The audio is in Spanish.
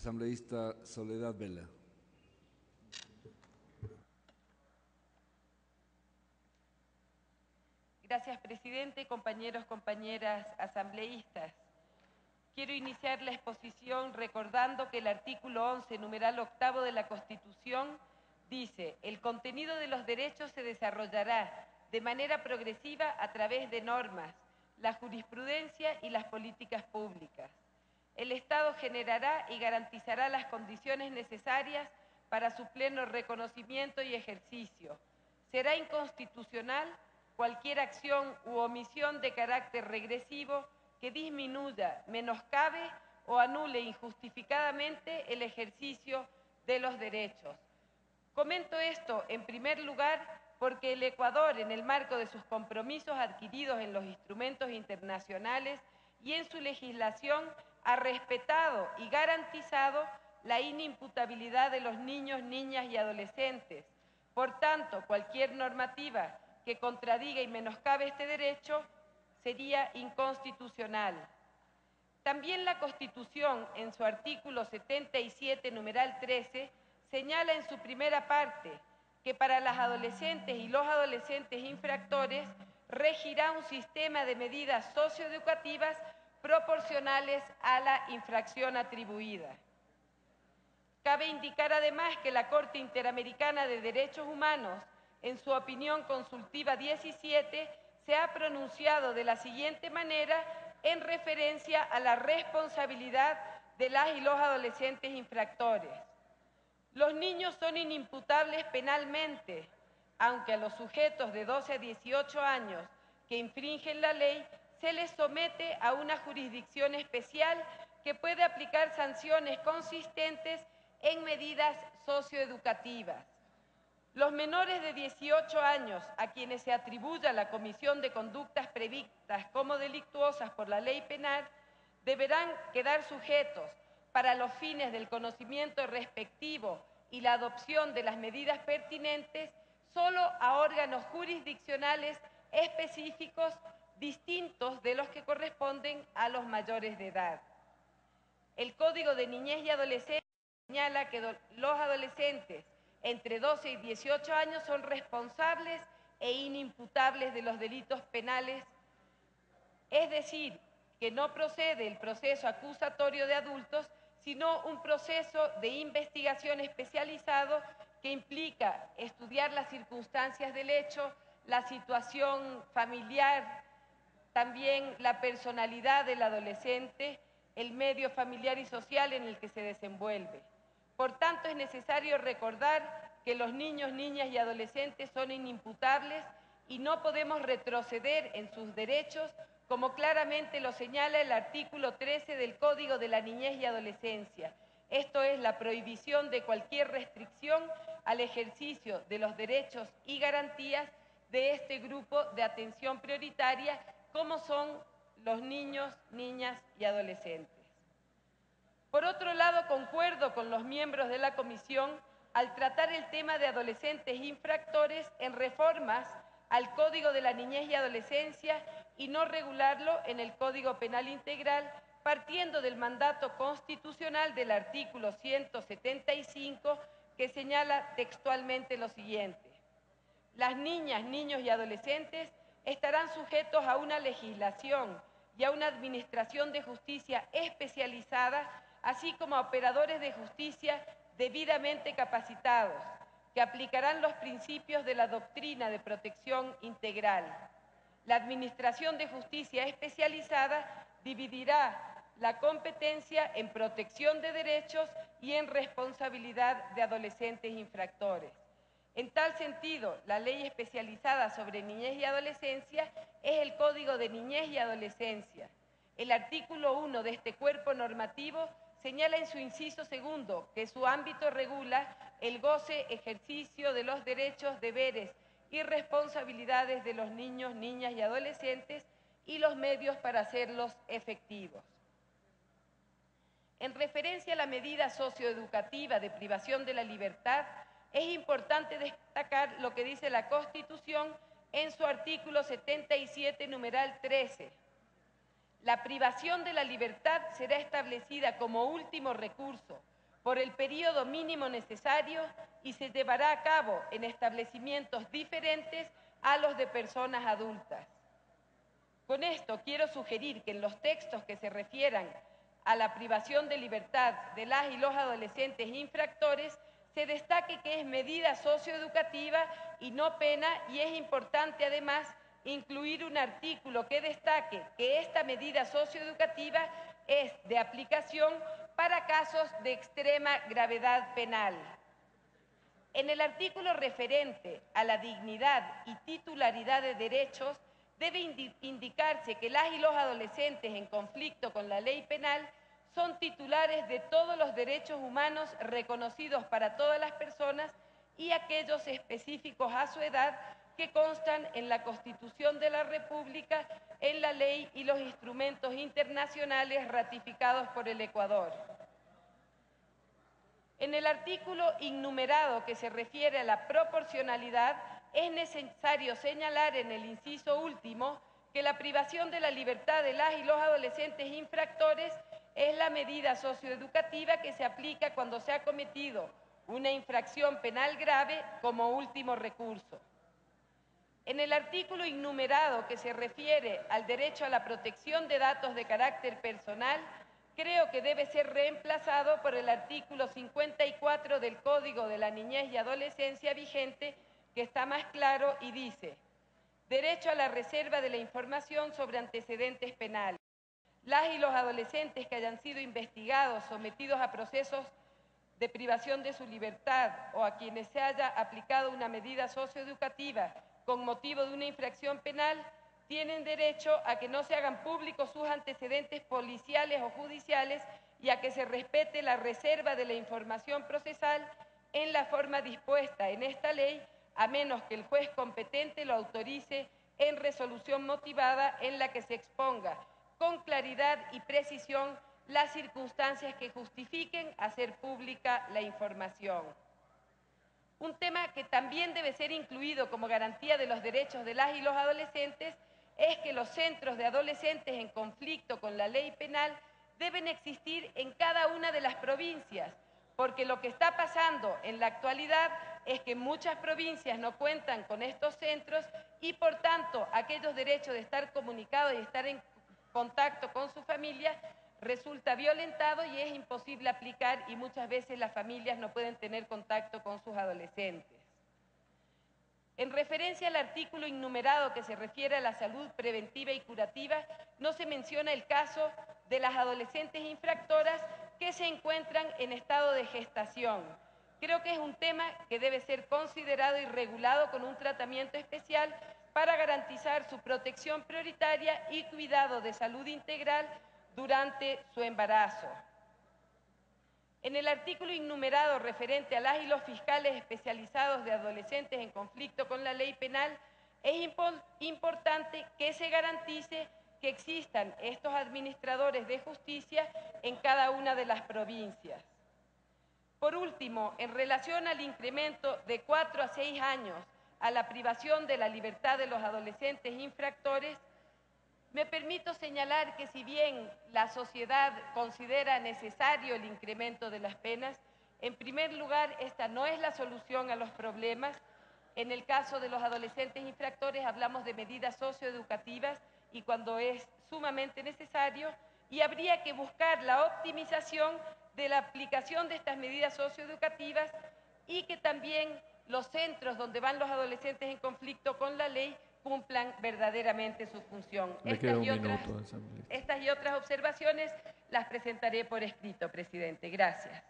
Asambleísta Soledad Vela. Gracias, presidente, compañeros, compañeras asambleístas. Quiero iniciar la exposición recordando que el artículo 11, numeral octavo de la Constitución, dice: el contenido de los derechos se desarrollará de manera progresiva a través de normas, la jurisprudencia y las políticas públicas. El Estado generará y garantizará las condiciones necesarias para su pleno reconocimiento y ejercicio. Será inconstitucional cualquier acción u omisión de carácter regresivo que disminuya, menoscabe o anule injustificadamente el ejercicio de los derechos. Comento esto, en primer lugar, porque el Ecuador, en el marco de sus compromisos adquiridos en los instrumentos internacionales y en su legislación, ha respetado y garantizado la inimputabilidad de los niños, niñas y adolescentes. Por tanto, cualquier normativa que contradiga y menoscabe este derecho sería inconstitucional. También la Constitución, en su artículo 77, numeral 13, señala en su primera parte que para las adolescentes y los adolescentes infractores regirá un sistema de medidas socioeducativas proporcionales a la infracción atribuida. Cabe indicar además que la Corte Interamericana de Derechos Humanos, en su opinión consultiva 17, se ha pronunciado de la siguiente manera en referencia a la responsabilidad de las y los adolescentes infractores. Los niños son inimputables penalmente, aunque a los sujetos de 12 a 18 años que infringen la ley se les somete a una jurisdicción especial que puede aplicar sanciones consistentes en medidas socioeducativas. Los menores de 18 años a quienes se atribuya la comisión de conductas previstas como delictuosas por la ley penal deberán quedar sujetos, para los fines del conocimiento respectivo y la adopción de las medidas pertinentes, solo a órganos jurisdiccionales específicos distintos de los que corresponden a los mayores de edad. El Código de Niñez y Adolescencia señala que los adolescentes entre 12 y 18 años son responsables e inimputables de los delitos penales, es decir, que no procede el proceso acusatorio de adultos, sino un proceso de investigación especializado que implica estudiar las circunstancias del hecho, la situación familiar, también la personalidad del adolescente, el medio familiar y social en el que se desenvuelve. Por tanto, es necesario recordar que los niños, niñas y adolescentes son inimputables y no podemos retroceder en sus derechos, como claramente lo señala el artículo 13 del Código de la Niñez y Adolescencia. Esto es la prohibición de cualquier restricción al ejercicio de los derechos y garantías de este grupo de atención prioritaria, como son los niños, niñas y adolescentes. Por otro lado, concuerdo con los miembros de la Comisión al tratar el tema de adolescentes infractores en reformas al Código de la Niñez y Adolescencia y no regularlo en el Código Penal Integral, partiendo del mandato constitucional del artículo 175, que señala textualmente lo siguiente: las niñas, niños y adolescentes estarán sujetos a una legislación y a una administración de justicia especializada, así como a operadores de justicia debidamente capacitados, que aplicarán los principios de la doctrina de protección integral. La Administración de Justicia especializada dividirá la competencia en protección de derechos y en responsabilidad de adolescentes infractores. En tal sentido, la ley especializada sobre niñez y adolescencia es el Código de Niñez y Adolescencia. El artículo 1 de este cuerpo normativo señala en su inciso segundo que su ámbito regula el goce, ejercicio de los derechos, deberes y responsabilidades de los niños, niñas y adolescentes y los medios para hacerlos efectivos. En referencia a la medida socioeducativa de privación de la libertad, es importante destacar lo que dice la Constitución en su artículo 77, numeral 13. La privación de la libertad será establecida como último recurso, por el periodo mínimo necesario y se llevará a cabo en establecimientos diferentes a los de personas adultas. Con esto quiero sugerir que en los textos que se refieran a la privación de libertad de las y los adolescentes infractores, se destaque que es medida socioeducativa y no pena, y es importante además incluir un artículo que destaque que esta medida socioeducativa es de aplicación para casos de extrema gravedad penal. En el artículo referente a la dignidad y titularidad de derechos, debe indicarse que las y los adolescentes en conflicto con la ley penal son titulares de todos los derechos humanos reconocidos para todas las personas y aquellos específicos a su edad que constan en la Constitución de la República, en la ley y los instrumentos internacionales ratificados por el Ecuador. En el artículo innumerado que se refiere a la proporcionalidad, es necesario señalar en el inciso último que la privación de la libertad de las y los adolescentes infractores es la medida socioeducativa que se aplica cuando se ha cometido una infracción penal grave como último recurso. En el artículo innumerado que se refiere al derecho a la protección de datos de carácter personal, creo que debe ser reemplazado por el artículo 54 del Código de la Niñez y Adolescencia vigente, que está más claro y dice: derecho a la reserva de la información sobre antecedentes penales. Las y los adolescentes que hayan sido investigados, sometidos a procesos de privación de su libertad o a quienes se haya aplicado una medida socioeducativa con motivo de una infracción penal, tienen derecho a que no se hagan públicos sus antecedentes policiales o judiciales y a que se respete la reserva de la información procesal en la forma dispuesta en esta ley, a menos que el juez competente lo autorice en resolución motivada en la que se exponga con claridad y precisión las circunstancias que justifiquen hacer pública la información. Un tema que también debe ser incluido como garantía de los derechos de las y los adolescentes es que los centros de adolescentes en conflicto con la ley penal deben existir en cada una de las provincias, porque lo que está pasando en la actualidad es que muchas provincias no cuentan con estos centros y por tanto aquellos derechos de estar comunicados y estar en contacto con su familia resulta violentado y es imposible aplicar, y muchas veces las familias no pueden tener contacto con sus adolescentes. En referencia al artículo innumerado que se refiere a la salud preventiva y curativa, no se menciona el caso de las adolescentes infractoras que se encuentran en estado de gestación. Creo que es un tema que debe ser considerado y regulado con un tratamiento especial para garantizar su protección prioritaria y cuidado de salud integral durante su embarazo. En el artículo innumerado referente a las y los fiscales especializados de adolescentes en conflicto con la ley penal, es importante que se garantice que existan estos administradores de justicia en cada una de las provincias. Por último, en relación al incremento de 4 a 6 años a la privación de la libertad de los adolescentes infractores, me permito señalar que si bien la sociedad considera necesario el incremento de las penas, en primer lugar, esta no es la solución a los problemas. En el caso de los adolescentes infractores hablamos de medidas socioeducativas y cuando es sumamente necesario, y habría que buscar la optimización de la aplicación de estas medidas socioeducativas y que también los centros donde van los adolescentes en conflicto con la ley cumplan verdaderamente su función. Le queda un minuto, asambleísta. Estas y otras observaciones las presentaré por escrito, presidente. Gracias.